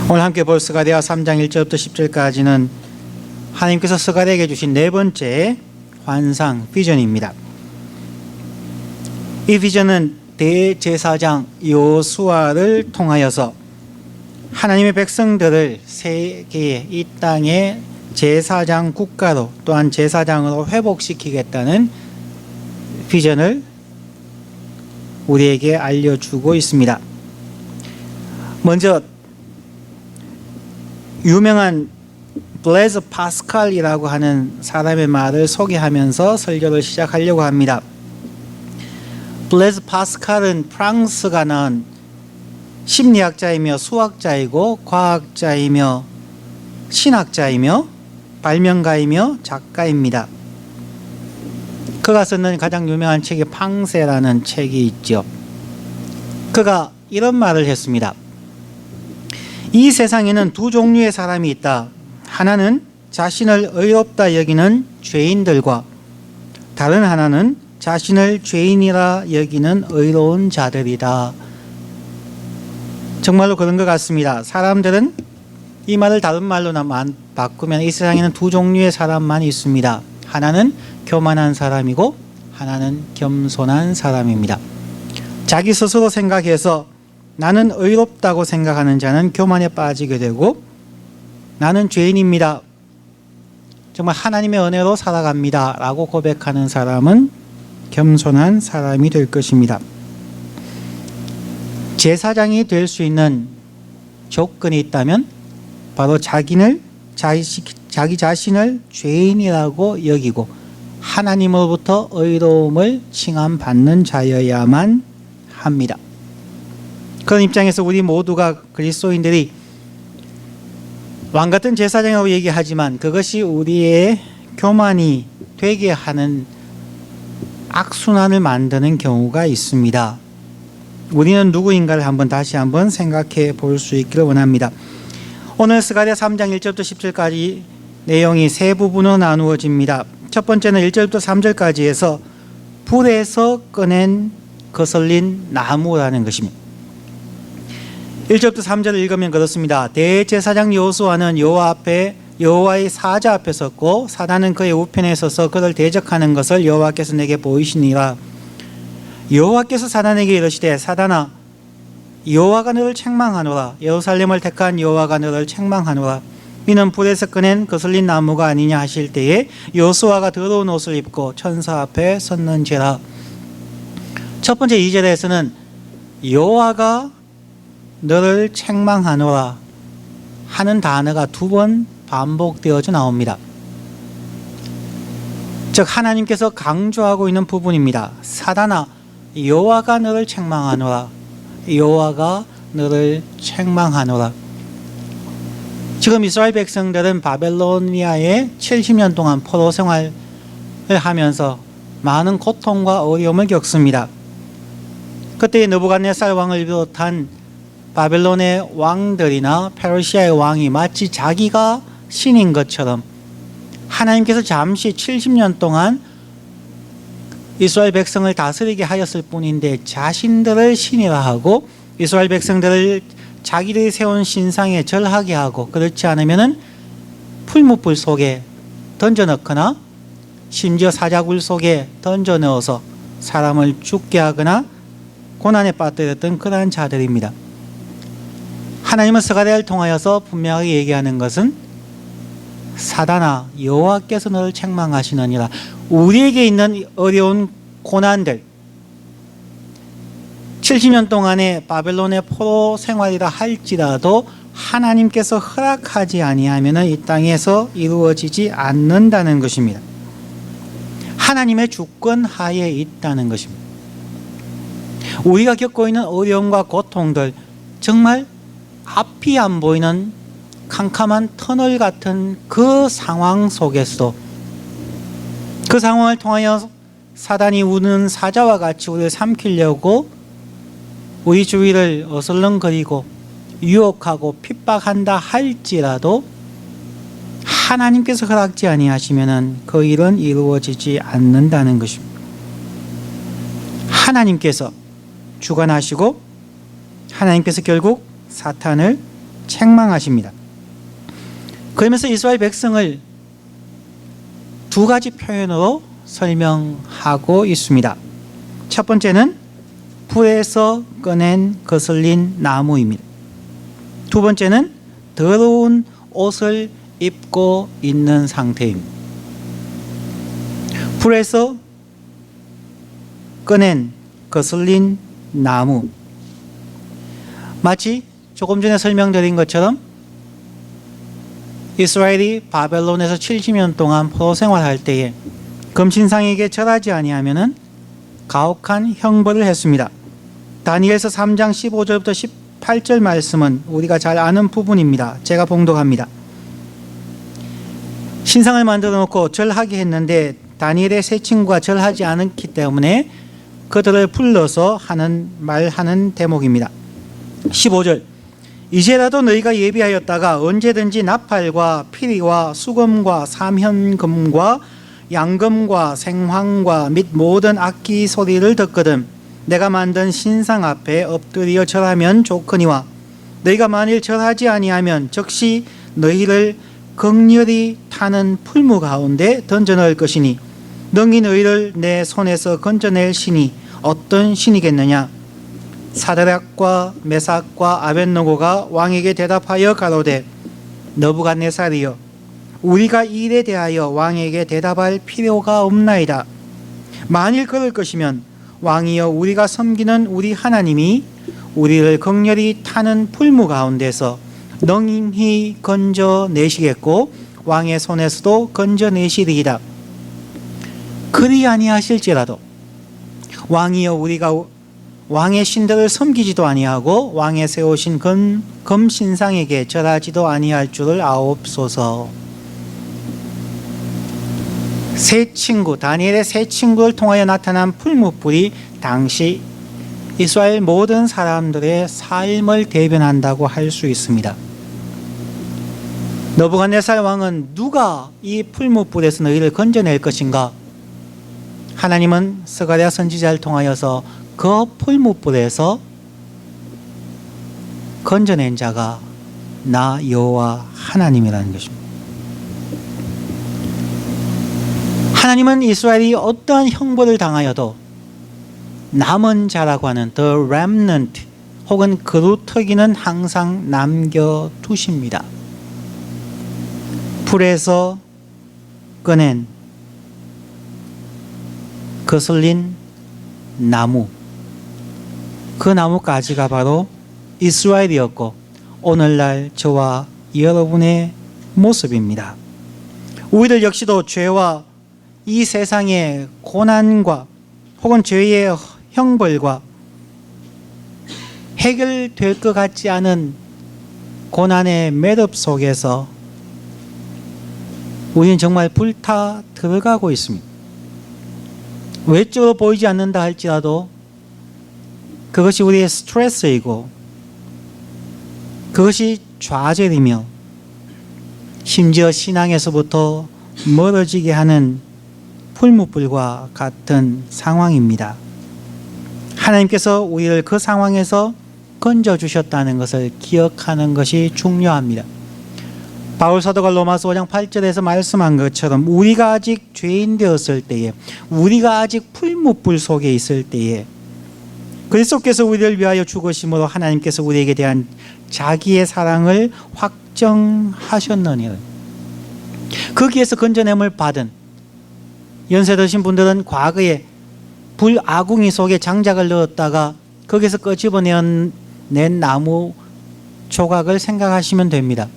오늘 함께 볼 스가랴 3장 1절부터 10절까지는 하나님께서 스가랴에게 주신 네 번째 환상 비전입니다. 이 비전은 대제사장 여호수아를 통하여서 하나님의 백성들을 세계의 이 땅의 제사장 국가로 또한 제사장으로 회복시키겠다는 비전을 우리에게 알려주고 있습니다. 먼저 유명한 블레즈 파스칼이라고 하는 사람의 말을 소개하면서 설교를 시작하려고 합니다. 블레즈 파스칼은 프랑스가 낳은 심리학자이며 수학자이고 과학자이며 신학자이며 발명가이며 작가입니다. 그가 쓰는 가장 유명한 책이 팡세라는 책이 있죠. 그가 이런 말을 했습니다. 이 세상에는 두 종류의 사람이 있다. 하나는 자신을 의롭다 여기는 죄인들과 다른 하나는 자신을 죄인이라 여기는 의로운 자들이다. 정말로 그런 것 같습니다. 사람들은 이 말을 다른 말로만 바꾸면 이 세상에는 두 종류의 사람만 있습니다. 하나는 교만한 사람이고 하나는 겸손한 사람입니다. 자기 스스로 생각해서 나는 의롭다고 생각하는 자는 교만에 빠지게 되고 나는 죄인입니다. 정말 하나님의 은혜로 살아갑니다. 라고 고백하는 사람은 겸손한 사람이 될 것입니다. 제사장이 될 수 있는 조건이 있다면 바로 자기 자신을 죄인이라고 여기고 하나님으로부터 의로움을 칭함받는 자여야만 합니다. 그런 입장에서 우리 모두가 그리스도인들이 왕같은 제사장이라고 얘기하지만 그것이 우리의 교만이 되게 하는 악순환을 만드는 경우가 있습니다. 우리는 누구인가를 다시 한번 생각해 볼 수 있기를 원합니다. 오늘 스가랴 3장 1절부터 10절까지 내용이 세 부분으로 나누어집니다. 첫 번째는 1절부터 3절까지 해서 불에서 꺼낸 거슬린 나무라는 것입니다. 1절부터 3절을 읽으면 그렇습니다. 대제사장 여호수아는 여호와의 사자 앞에 섰고 사단은 그의 우편에 서서 그를 대적하는 것을 여호와께서 내게 보이시니라. 여호와께서 사단에게 이르시되 사단아 여호와가 너를 책망하노라. 예루살렘을 택한 여호와가 너를 책망하노라. 이는 불에서 꺼낸 거슬린 나무가 아니냐 하실 때에 여호수아가 더러운 옷을 입고 천사 앞에 섰는지라. 첫 번째 2절에서는 여호와가 너를 책망하노라 하는 단어가 두 번 반복되어져 나옵니다. 즉 하나님께서 강조하고 있는 부분입니다. 사단아 여호와가 너를 책망하노라. 여호와가 너를 책망하노라. 지금 이스라엘 백성들은 바벨로니아에 70년 동안 포로 생활을 하면서 많은 고통과 어려움을 겪습니다. 그때 느부갓네살 왕을 비롯한 바벨론의 왕들이나 페르시아의 왕이 마치 자기가 신인 것처럼 하나님께서 잠시 70년 동안 이스라엘 백성을 다스리게 하였을 뿐인데 자신들을 신이라 하고 이스라엘 백성들을 자기들이 세운 신상에 절하게 하고 그렇지 않으면 풀무불 속에 던져넣거나 심지어 사자굴 속에 던져넣어서 사람을 죽게 하거나 고난에 빠뜨렸던 그러한 자들입니다. 하나님은 스가랴를 통하여서 분명하게 얘기하는 것은 사단아 여호와께서 너를 책망하시느니라. 우리에게 있는 어려운 고난들 70년 동안의 바벨론의 포로 생활이라 할지라도 하나님께서 허락하지 아니하면 이 땅에서 이루어지지 않는다는 것입니다. 하나님의 주권 하에 있다는 것입니다. 우리가 겪고 있는 어려움과 고통들 정말 앞이 안 보이는 캄캄한 터널 같은 그 상황 속에서 그 상황을 통하여 사단이 우는 사자와 같이 우리를 삼키려고 우리 주위를 어슬렁거리고 유혹하고 핍박한다 할지라도 하나님께서 허락지 아니하시면 그 일은 이루어지지 않는다는 것입니다. 하나님께서 주관하시고 하나님께서 결국 사탄을 책망하십니다. 그러면서 이스라엘 백성을 두 가지 표현으로 설명하고 있습니다. 첫 번째는 불에서 꺼낸 거슬린 나무입니다. 두 번째는 더러운 옷을 입고 있는 상태입니다. 불에서 꺼낸 거슬린 나무. 마치 조금 전에 설명드린 것처럼 이스라엘이 바벨론에서 70년 동안 포로 생활할 때에 금신상에게 절하지 아니하면은 가혹한 형벌을 했습니다. 다니엘서 3장 15절부터 18절 말씀은 우리가 잘 아는 부분입니다. 제가 봉독합니다. 신상을 만들어 놓고 절하게 했는데 다니엘의 세 친구가 절하지 않았기 때문에 그들을 불러서 말하는 대목입니다. 15절. 이제라도 너희가 예비하였다가 언제든지 나팔과 피리와 수금과 삼현금과 양금과 생황과 및 모든 악기 소리를 듣거든 내가 만든 신상 앞에 엎드려 절하면 좋거니와 너희가 만일 절하지 아니하면 즉시 너희를 극렬히 타는 풀무 가운데 던져넣을 것이니 능히 너희를 내 손에서 건져낼 신이 어떤 신이겠느냐. 사드락과 메삭과 아벳노고가 왕에게 대답하여 가로되 너부갓네살이여 우리가 이 일에 대하여 왕에게 대답할 필요가 없나이다. 만일 그럴 것이면 왕이여 우리가 섬기는 우리 하나님이 우리를 극렬히 타는 풀무 가운데서 능히 건져내시겠고 왕의 손에서도 건져내시리이다. 그리 아니하실지라도 왕이여 우리가 왕의 신들을 섬기지도 아니하고 왕의 세우신 금신상에게 절하지도 아니할 줄을 아옵소서. 다니엘의 세 친구를 통하여 나타난 풀무불이 당시 이스라엘 모든 사람들의 삶을 대변한다고 할 수 있습니다. 느부갓네살 왕은 누가 이 풀무불에서 너희를 건져낼 것인가? 하나님은 스가랴 선지자를 통하여서 그 풀무불에서 건져낸 자가 나 여호와 하나님이라는 것입니다. 하나님은 이스라엘이 어떠한 형벌을 당하여도 남은 자라고 하는 the remnant 혹은 그루터기는 항상 남겨두십니다. 불에서 꺼낸 거슬린 나무, 그 나무가지가 바로 이스라엘이었고 오늘날 저와 여러분의 모습입니다. 우리들 역시도 죄와 이 세상의 고난과 혹은 죄의 형벌과 해결될 것 같지 않은 고난의 매듭 속에서 우리는 정말 불타 들어가고 있습니다. 외적으로 보이지 않는다 할지라도 그것이 우리의 스트레스이고 그것이 좌절이며 심지어 신앙에서부터 멀어지게 하는 풀무불과 같은 상황입니다. 하나님께서 우리를 그 상황에서 건져주셨다는 것을 기억하는 것이 중요합니다. 바울 사도가 로마서 5장 8절에서 말씀한 것처럼 우리가 아직 죄인 되었을 때에, 우리가 아직 풀무불 속에 있을 때에 그리스도께서 우리를 위하여 죽으심으로 하나님께서 우리에게 대한 자기의 사랑을 확정하셨느니라. 거기에서 건져냄을 받은 연세 드신 분들은 과거에 불 아궁이 속에 장작을 넣었다가 거기서 끄집어낸 나무 조각을 생각하시면 됩니다.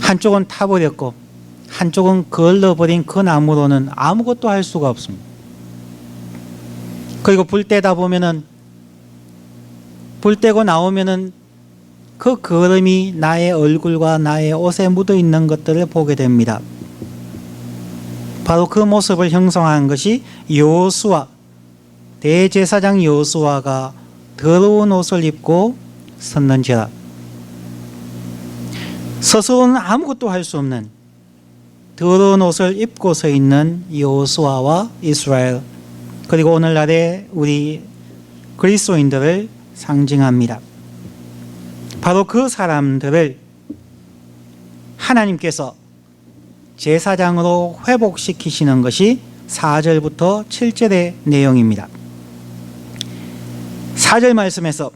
한쪽은 타버렸고 한쪽은 걸러버린 그 나무로는 아무것도 할 수가 없습니다. 그리고 불 떼다 보면은, 불 떼고 나오면은 그 거름이 나의 얼굴과 나의 옷에 묻어 있는 것들을 보게 됩니다. 바로 그 모습을 형성한 것이 여호수아, 대제사장 여호수아가 더러운 옷을 입고 섰는지라. 스스로는 아무것도 할 수 없는 더러운 옷을 입고 서 있는 여호수아와 이스라엘, 그리고 오늘날의 우리 그리스도인들을 상징합니다. 바로 그 사람들을 하나님께서 제사장으로 회복시키시는 것이 4절부터 7절의 내용입니다. 4절 말씀에서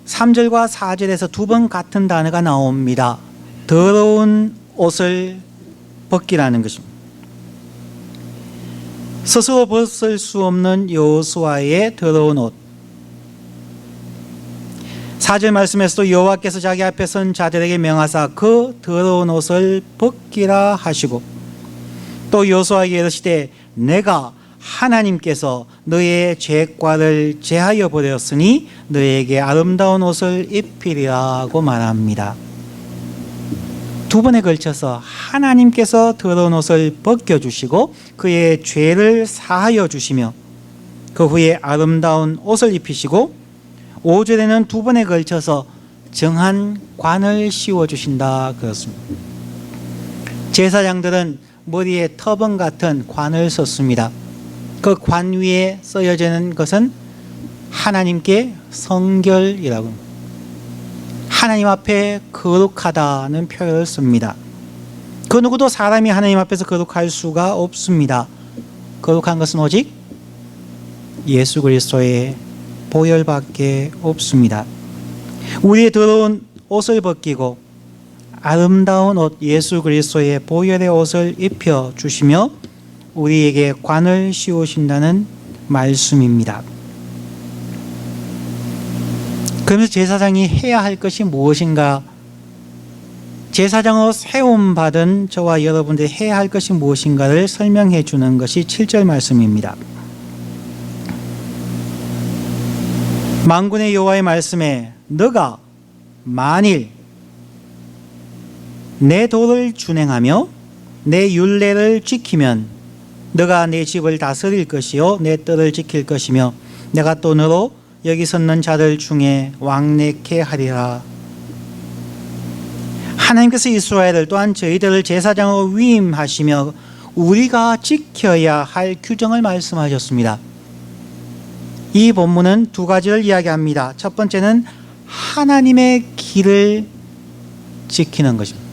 3절과 4절에서 두 번 같은 단어가 나옵니다. 더러운 옷을 벗기라는 것입니다. 스스로 벗을 수 없는 여호수아의 더러운 옷. 4절 말씀에서도 여호와께서 자기 앞에 선 자들에게 명하사 그 더러운 옷을 벗기라 하시고, 또 여호수아에게 이르시되 내가 하나님께서 너의 죄과를 제하여 버렸으니 너에게 아름다운 옷을 입히리라고 말합니다. 두 번에 걸쳐서 하나님께서 더러운 옷을 벗겨주시고 그의 죄를 사하여 주시며 그 후에 아름다운 옷을 입히시고, 5절에는 두 번에 걸쳐서 정한 관을 씌워주신다 그렇습니다. 제사장들은 머리에 터번 같은 관을 썼습니다. 그 관 위에 쓰여지는 것은 하나님께 성결이라고, 하나님 앞에 거룩하다는 표현을 씁니다. 그 누구도 사람이 하나님 앞에서 거룩할 수가 없습니다. 거룩한 것은 오직 예수 그리스도의 보혈밖에 없습니다. 우리의 더러운 옷을 벗기고 아름다운 옷 예수 그리스도의 보혈의 옷을 입혀 주시며 우리에게 관을 씌우신다는 말씀입니다. 그러면서 제사장이 해야 할 것이 무엇인가? 제사장으로 세움받은 저와 여러분들이 해야 할 것이 무엇인가를 설명해 주는 것이 7절 말씀입니다. 만군의 여호와의 말씀에 너가 만일 내 도를 준행하며 내 율례를 지키면 너가 내 집을 다스릴 것이요 내 뜰을 지킬 것이며 내가 또 너로 여기 섰는 자들 중에 왕래케 하리라. 하나님께서 이스라엘을 또한 저희들을 제사장으로 위임하시며 우리가 지켜야 할 규정을 말씀하셨습니다. 이 본문은 두 가지를 이야기합니다. 첫 번째는 하나님의 길을 지키는 것입니다.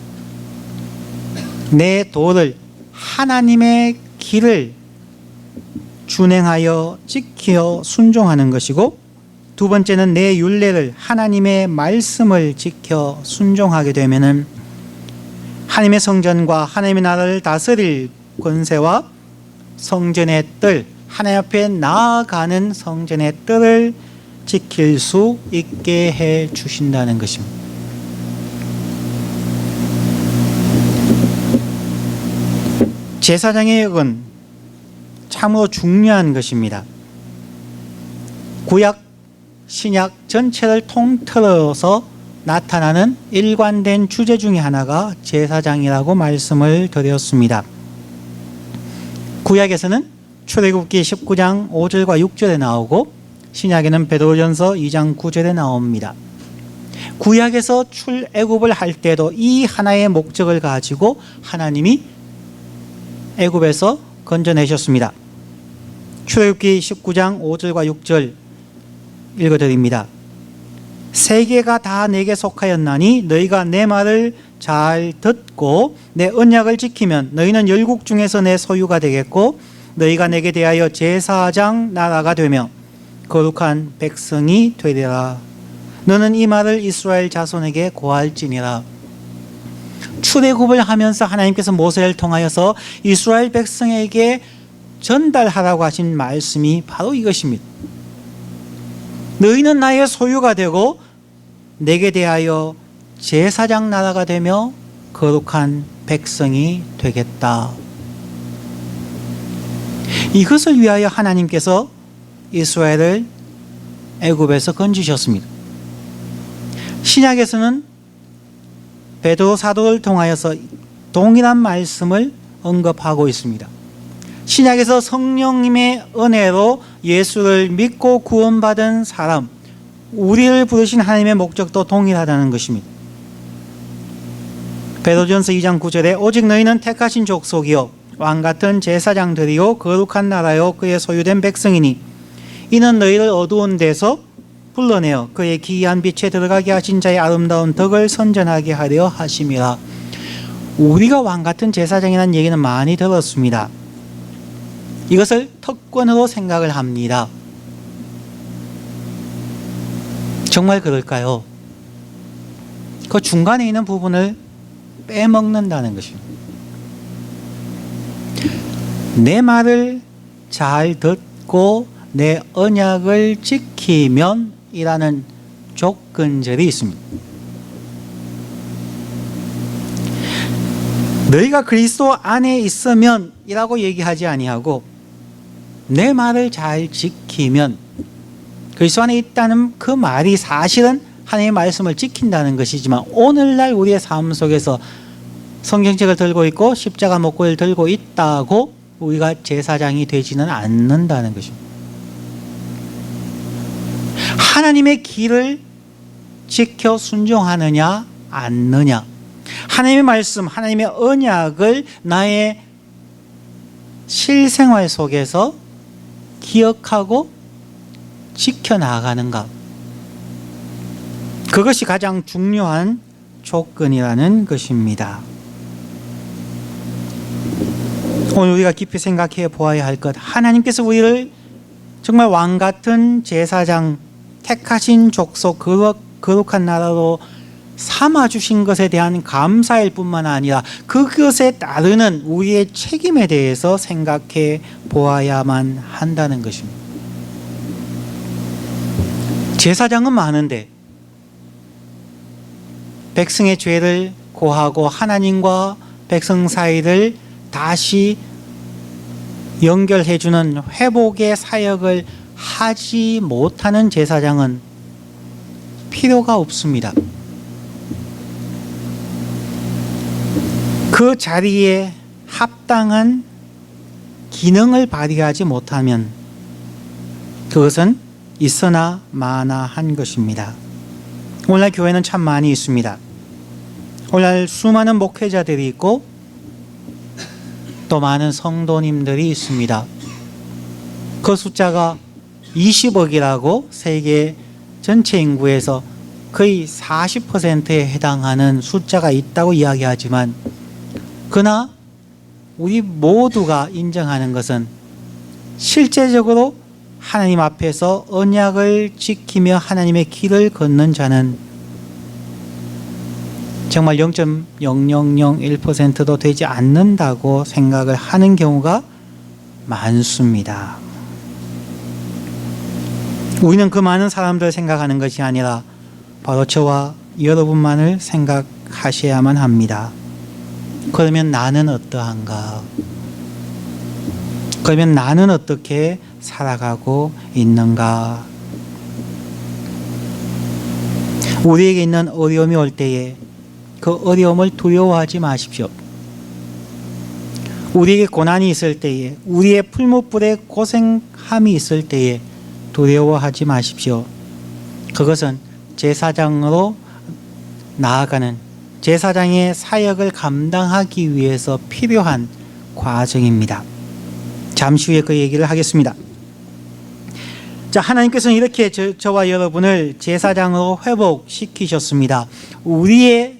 내 도를, 하나님의 길을 준행하여 지켜 순종하는 것이고, 두 번째는 내 율례를, 하나님의 말씀을 지켜 순종하게 되면은 하나님의 성전과 하나님의 나라를 다스릴 권세와 성전의 뜰, 하나님 앞에 나아가는 성전의 뜰을 지킬 수 있게 해 주신다는 것입니다. 제사장의 역은 참으로 중요한 것입니다. 구약, 신약 전체를 통틀어서 나타나는 일관된 주제 중에 하나가 제사장이라고 말씀을 드렸습니다. 구약에서는 출애굽기 19장 5절과 6절에 나오고 신약에는 베드로전서 2장 9절에 나옵니다. 구약에서 출애굽을 할 때도 이 하나의 목적을 가지고 하나님이 애굽에서 건져내셨습니다. 출애굽기 19장 5절과 6절 읽어드립니다. 세계가 다 내게 속하였나니 너희가 내 말을 잘 듣고 내 언약을 지키면 너희는 열국 중에서 내 소유가 되겠고 너희가 내게 대하여 제사장 나라가 되며 거룩한 백성이 되리라. 너는 이 말을 이스라엘 자손에게 고할지니라. 출애굽을 하면서 하나님께서 모세를 통하여서 이스라엘 백성에게 전달하라고 하신 말씀이 바로 이것입니다. 너희는 나의 소유가 되고 내게 대하여 제사장 나라가 되며 거룩한 백성이 되겠다. 이것을 위하여 하나님께서 이스라엘을 애굽에서 건지셨습니다. 신약에서는 베드로 사도를 통하여서 동일한 말씀을 언급하고 있습니다. 신약에서 성령님의 은혜로 예수를 믿고 구원받은 사람, 우리를 부르신 하나님의 목적도 동일하다는 것입니다. 베드로전서 2장 9절에 오직 너희는 택하신 족속이요 왕같은 제사장들이요 거룩한 나라요 그의 소유된 백성이니 이는 너희를 어두운 데서 불러내어 그의 기이한 빛에 들어가게 하신 자의 아름다운 덕을 선전하게 하려 하심이라. 우리가 왕같은 제사장이라는 얘기는 많이 들었습니다. 이것을 특권으로 생각을 합니다. 정말 그럴까요? 그 중간에 있는 부분을 빼먹는다는 것입니다. 내 말을 잘 듣고 내 언약을 지키면 이라는 조건절이 있습니다. 너희가 그리스도 안에 있으면 이라고 얘기하지 아니하고 내 말을 잘 지키면, 그리스도 안에 있다는 그 말이 사실은 하나님의 말씀을 지킨다는 것이지만 오늘날 우리의 삶 속에서 성경책을 들고 있고 십자가 목걸이를 들고 있다고 우리가 제사장이 되지는 않는다는 것입니다. 하나님의 길을 지켜 순종하느냐 않느냐, 하나님의 말씀, 하나님의 언약을 나의 실생활 속에서 기억하고 지켜나가는가, 그것이 가장 중요한 조건이라는 것입니다. 오늘 우리가 깊이 생각해 보아야 할 것, 하나님께서 우리를 정말 왕같은 제사장, 택하신 족속, 거룩한 나라로 삼아주신 것에 대한 감사일 뿐만 아니라 그것에 따르는 우리의 책임에 대해서 생각해 보아야만 한다는 것입니다. 제사장은 많은데 백성의 죄를 고하고 하나님과 백성 사이를 다시 연결해주는 회복의 사역을 하지 못하는 제사장은 필요가 없습니다. 그 자리에 합당한 기능을 발휘하지 못하면 그것은 있으나 마나한 것입니다. 오늘날 교회는 참 많이 있습니다. 오늘날 수많은 목회자들이 있고 또 많은 성도님들이 있습니다. 그 숫자가 20억이라고 세계 전체 인구에서 거의 40%에 해당하는 숫자가 있다고 이야기하지만, 그러나 우리 모두가 인정하는 것은 실제적으로 하나님 앞에서 언약을 지키며 하나님의 길을 걷는 자는 정말 0.0001%도 되지 않는다고 생각을 하는 경우가 많습니다. 우리는 그 많은 사람들을 생각하는 것이 아니라 바로 저와 여러분만을 생각하셔야만 합니다. 그러면 나는 어떠한가? 그러면 나는 어떻게 살아가고 있는가? 우리에게 있는 어려움이 올 때에 그 어려움을 두려워하지 마십시오. 우리에게 고난이 있을 때에, 우리의 풀무불에 고생함이 있을 때에 두려워하지 마십시오. 그것은 제사장으로 나아가는, 제사장의 사역을 감당하기 위해서 필요한 과정입니다. 잠시 후에 그 얘기를 하겠습니다. 자, 하나님께서는 이렇게 저와 여러분을 제사장으로 회복시키셨습니다. 우리의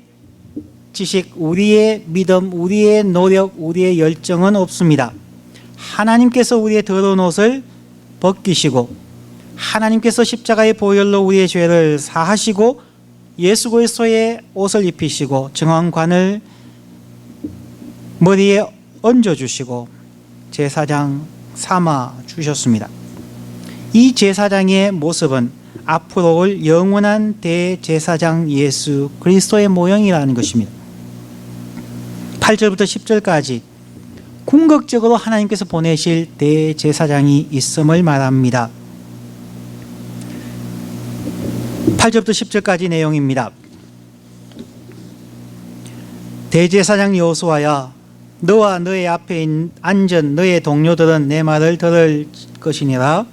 지식, 우리의 믿음, 우리의 노력, 우리의 열정은 없습니다. 하나님께서 우리의 더러운 옷을 벗기시고 하나님께서 십자가의 보혈로 우리의 죄를 사하시고 예수 그리스도의 옷을 입히시고 정황관을 머리에 얹어주시고 제사장 삼아 주셨습니다. 이 제사장의 모습은 앞으로 올 영원한 대제사장 예수 그리스도의 모형이라는 것입니다. 8절부터 10절까지 궁극적으로 하나님께서 보내실 대제사장이 있음을 말합니다. 8절부터 10절까지 내용입니다. 대제사장 여호수아야, 너와 너의 앞에 앉은 너의 동료들은 내 말을 들을 것이니라.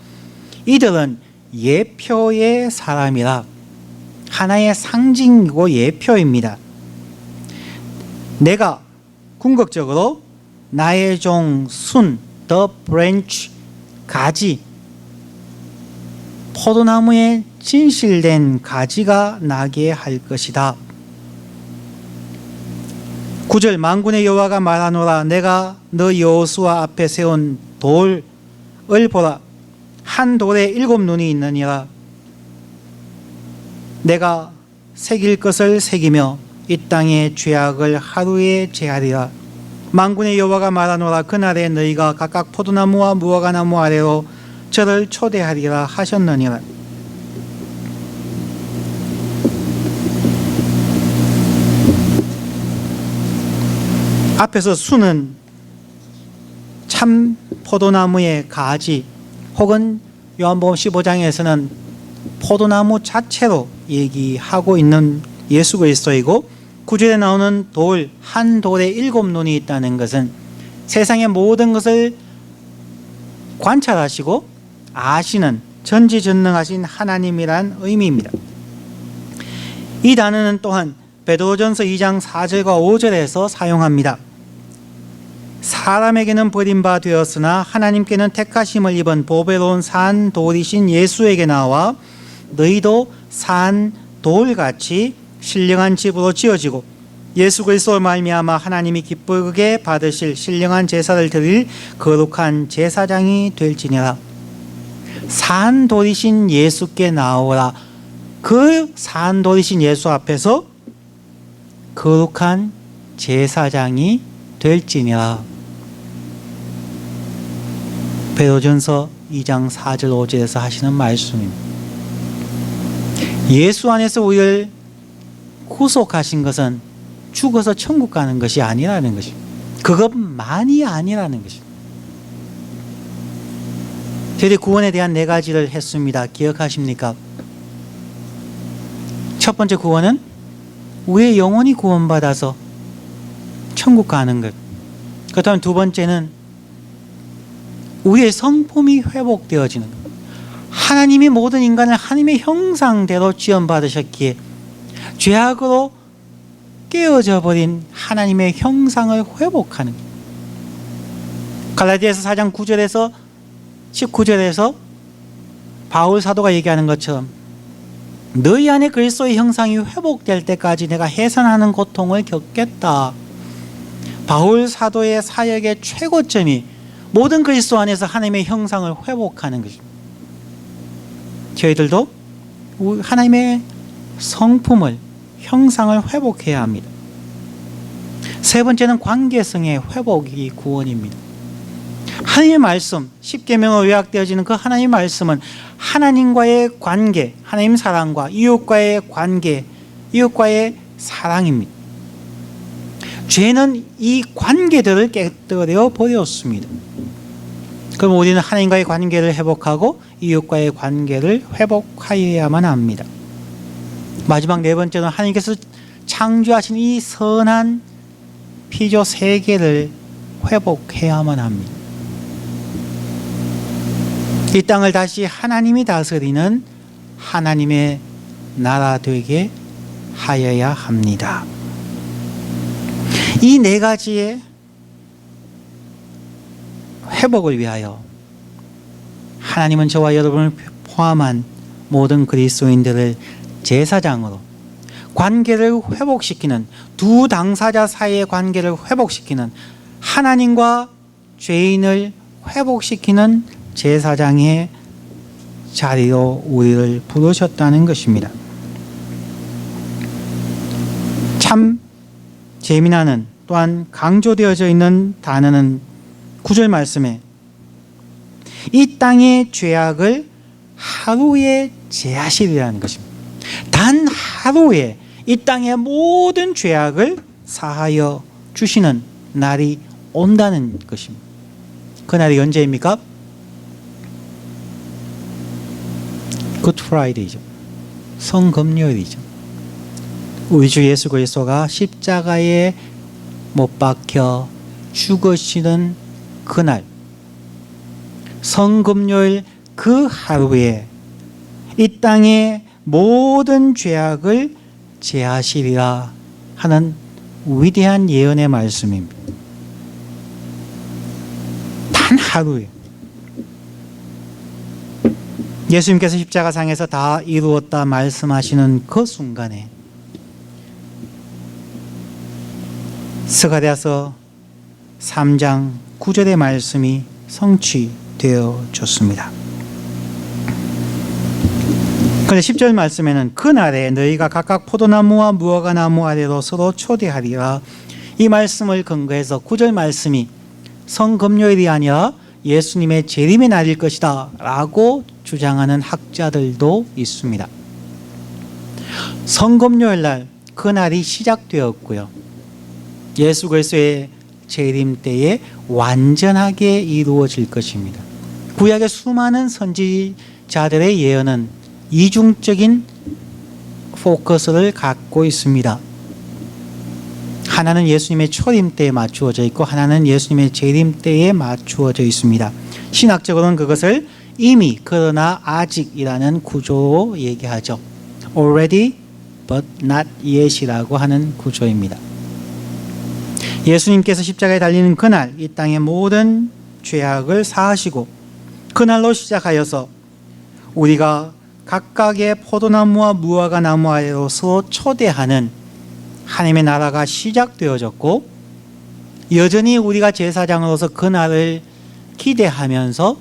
이들은 예표의 사람이라. 하나의 상징이고 예표입니다. 내가 궁극적으로 나의 종 순, the branch, 가지, 포도나무에 진실된 가지가 나게 할 것이다. 9절 만군의 여호와가 말하노라 내가 너 여호수아 앞에 세운 돌을 보라 한 돌에 7눈이 있느니라. 내가 새길 것을 새기며 이 땅의 죄악을 하루에 제하리라. 만군의 여호와가 말하노라 그날에 너희가 각각 포도나무와 무화과나무 아래로 저를 초대하리라 하셨느니라. 앞에서 수는 참 포도나무의 가지 혹은 요한복음 15장에서는 포도나무 자체로 얘기하고 있는 예수 그리스도이고 9절에 나오는 돌, 한 돌에 7눈이 있다는 것은 세상의 모든 것을 관찰하시고 아시는 전지전능하신 하나님이란 의미입니다. 이 단어는 또한 베드로전서 2장 4절과 5절에서 사용합니다. 사람에게는 버림바 되었으나 하나님께는 택하심을 입은 보배로운 산 돌이신 예수에게 나와 너희도 산 돌같이 신령한 집으로 지어지고 예수 그리스도로 말미암아 하나님이 기쁘게 받으실 신령한 제사를 드릴 거룩한 제사장이 될지니라. 산 돌이신 예수께 나오라. 그 산 돌이신 예수 앞에서 거룩한 제사장이 될지니라. 베드로전서 2장 4절 5절에서 하시는 말씀입니다. 예수 안에서 우리를 구속하신 것은 죽어서 천국 가는 것이 아니라는 것입니다. 그것만이 아니라는 것입니다. 저희들이 구원에 대한 4가지를 했습니다. 기억하십니까? 첫 번째 구원은 우리의 영혼이 구원받아서 천국 가는 것. 그 다음 두 번째는 우리의 성품이 회복되어지는 것. 하나님이 모든 인간을 하나님의 형상대로 지원받으셨기에 죄악으로 깨어져 버린 하나님의 형상을 회복하는 것. 갈라디아서 4장 9절에서 19절에서 바울 사도가 얘기하는 것처럼 너희 안에 그리스도의 형상이 회복될 때까지 내가 해산하는 고통을 겪겠다. 바울 사도의 사역의 최고점이 모든 그리스도 안에서 하나님의 형상을 회복하는 것입니다. 저희들도 하나님의 성품을, 형상을 회복해야 합니다. 세 번째는 관계성의 회복이 구원입니다. 하나님의 말씀, 십계명으로 요약되어지는 그 하나님의 말씀은 하나님과의 관계, 하나님 사랑과 이웃과의 관계, 이웃과의 사랑입니다. 죄는 이 관계들을 깨뜨려 버렸습니다. 그럼 우리는 하나님과의 관계를 회복하고 이웃과의 관계를 회복하여야만 합니다. 마지막 4번째는 하나님께서 창조하신 이 선한 피조 세계를 회복해야만 합니다. 이 땅을 다시 하나님이 다스리는 하나님의 나라 되게 하여야 합니다. 이 4가지의 회복을 위하여 하나님은 저와 여러분을 포함한 모든 그리스도인들을 제사장으로 관계를 회복시키는, 두 당사자 사이의 관계를 회복시키는, 하나님과 죄인을 회복시키는 제사장의 자리로 우리를 부르셨다는 것입니다. 참 재미나는 또한 강조되어져 있는 단어는 9절 말씀에 이 땅의 죄악을 하루에 제하시리라는 것입니다. 단 하루에 이 땅의 모든 죄악을 사하여 주시는 날이 온다는 것입니다. 그 날이 언제입니까? 굿 프라이데이죠. 성금요일이죠. 우리 주 예수 그리스도가 십자가에 못 박혀 죽으시는 그날, 성금요일 그 하루에 이 땅의 모든 죄악을 제하시리라 하는 위대한 예언의 말씀입니다. 단 하루에. 예수님께서 십자가상에서 다 이루었다 말씀하시는 그 순간에 스가랴서 3장 9절의 말씀이 성취되어졌습니다. 그런데 10절 말씀에는 그날에 너희가 각각 포도나무와 무화과나무 아래로 서로 초대하리라. 이 말씀을 근거해서 9절 말씀이 성금요일이 아니라 예수님의 재림의 날일 것이다 라고 주장하는 학자들도 있습니다. 성금요일 날 그날이 시작되었고요, 예수 그리스도의 재림 때에 완전하게 이루어질 것입니다. 구약의 수많은 선지자들의 예언은 이중적인 포커스를 갖고 있습니다. 하나는 예수님의 초림 때에 맞추어져 있고 하나는 예수님의 재림 때에 맞추어져 있습니다. 신학적으로는 그것을 이미 그러나 아직이라는 구조로 얘기하죠. Already but not yet이라고 하는 구조입니다. 예수님께서 십자가에 달리는 그날 이 땅의 모든 죄악을 사하시고 그날로 시작하여서 우리가 각각의 포도나무와 무화과나무 아래로 서로 초대하는 하나님의 나라가 시작되어졌고, 여전히 우리가 제사장으로서 그날을 기대하면서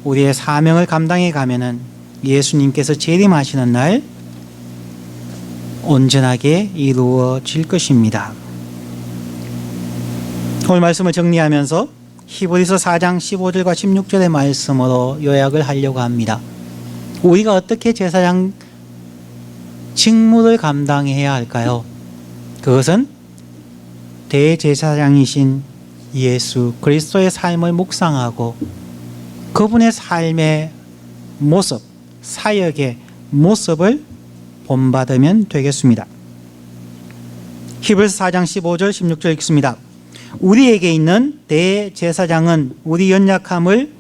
우리의 사명을 감당해 가면은 예수님께서 재림하시는 날 온전하게 이루어질 것입니다. 오늘 말씀을 정리하면서 히브리서 4장 15절과 16절의 말씀으로 요약을 하려고 합니다. 우리가 어떻게 제사장 직무를 감당해야 할까요? 그것은 대제사장이신 예수 그리스도의 삶을 묵상하고 그분의 삶의 모습, 사역의 모습을 본받으면 되겠습니다. 히브리서 4장 15절 16절 읽습니다. 우리에게 있는 대제사장은 우리 연약함을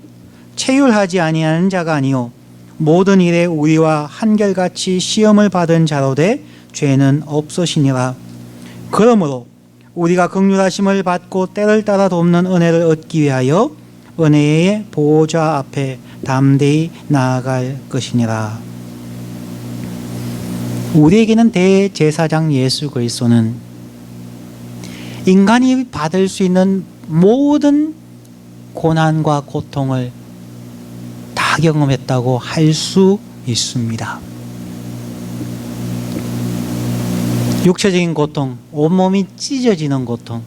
체휼하지 아니하는 자가 아니요 모든 일에 우리와 한결같이 시험을 받은 자로 돼 죄는 없으시니라. 그러므로 우리가 긍휼하심을 받고 때를 따라 돕는 은혜를 얻기 위하여 은혜의 보호자 앞에 담대히 나아갈 것이니라. 우리에게는 대제사장 예수 그리스도는 인간이 받을 수 있는 모든 고난과 고통을 다 경험했다고 할 수 있습니다. 육체적인 고통, 온몸이 찢어지는 고통,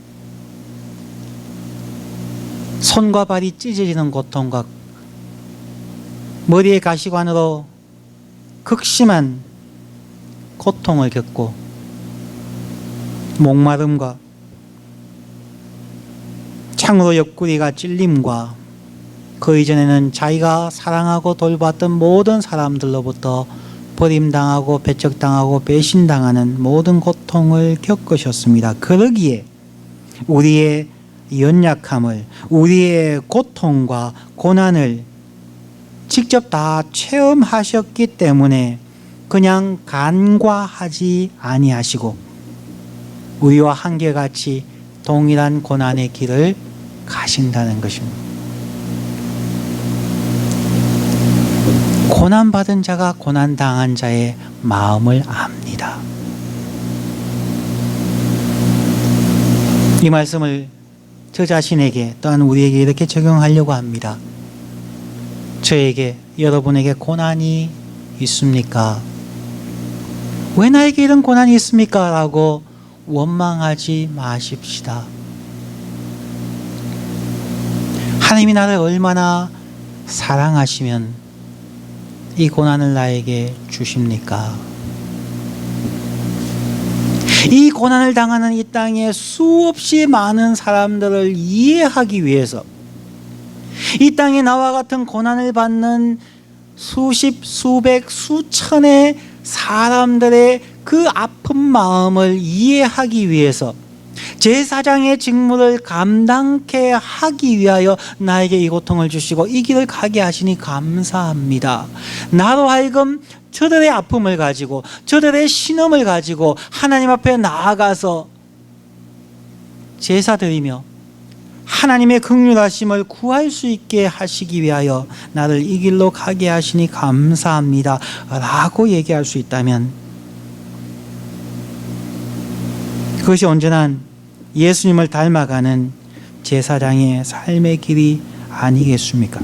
손과 발이 찢어지는 고통과 머리의 가시관으로 극심한 고통을 겪고 목마름과 창으로 옆구리가 찔림과 그 이전에는 자기가 사랑하고 돌봤던 모든 사람들로부터 버림당하고 배척당하고 배신당하는 모든 고통을 겪으셨습니다. 그러기에 우리의 연약함을, 우리의 고통과 고난을 직접 다 체험하셨기 때문에 그냥 간과하지 아니하시고 우리와 한결같이 동일한 고난의 길을 가신다는 것입니다. 고난받은 자가 고난당한 자의 마음을 압니다. 이 말씀을 저 자신에게 또한 우리에게 이렇게 적용하려고 합니다. 저에게, 여러분에게 고난이 있습니까? 왜 나에게 이런 고난이 있습니까? 라고 원망하지 마십시다. 하나님이 나를 얼마나 사랑하시면 이 고난을 나에게 주십니까? 이 고난을 당하는 이 땅에 수없이 많은 사람들을 이해하기 위해서 이 땅에 나와 같은 고난을 받는 수십, 수백, 수천의 사람들의 그 아픈 마음을 이해하기 위해서 제사장의 직무를 감당케 하기 위하여 나에게 이 고통을 주시고 이 길을 가게 하시니 감사합니다. 나로 하여금 저들의 아픔을 가지고 저들의 신음을 가지고 하나님 앞에 나아가서 제사 드리며 하나님의 긍휼하심을 구할 수 있게 하시기 위하여 나를 이 길로 가게 하시니 감사합니다 라고 얘기할 수 있다면, 그것이 언제나 예수님을 닮아가는 제사장의 삶의 길이 아니겠습니까?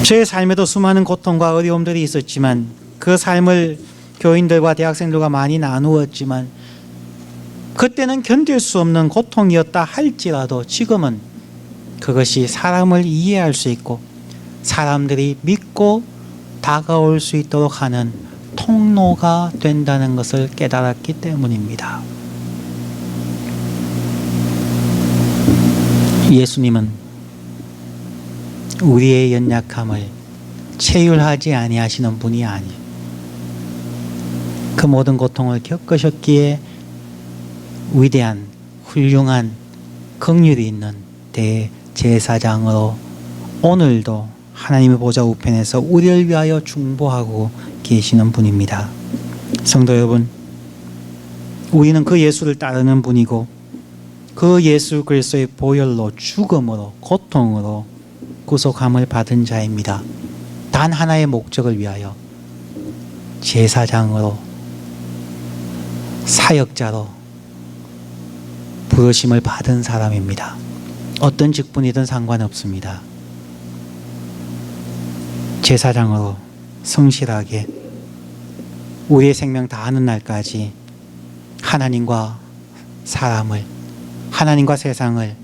제 삶에도 수많은 고통과 어려움들이 있었지만 그 삶을 교인들과 대학생들과 많이 나누었지만 그때는 견딜 수 없는 고통이었다 할지라도 지금은 그것이 사람을 이해할 수 있고 사람들이 믿고 다가올 수 있도록 하는 통로가 된다는 것을 깨달았기 때문입니다. 예수님은 우리의 연약함을 체휼하지 아니하시는 분이 아니에요. 그 모든 고통을 겪으셨기에 위대한 훌륭한 긍휼이 있는 대제사장으로 오늘도 하나님의 보좌 우편에서 우리를 위하여 중보하고 계시는 분입니다. 성도 여러분, 우리는 그 예수를 따르는 분이고 그 예수 그리스도의 보혈로 죽음으로 고통으로 구속함을 받은 자입니다. 단 하나의 목적을 위하여 제사장으로 사역자로 부르심을 받은 사람입니다. 어떤 직분이든 상관없습니다. 제사장으로 성실하게 우리의 생명 다하는 날까지 하나님과 사람을, 하나님과 세상을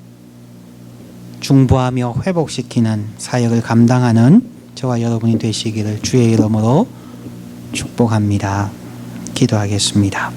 중보하며 회복시키는 사역을 감당하는 저와 여러분이 되시기를 주의 이름으로 축복합니다. 기도하겠습니다.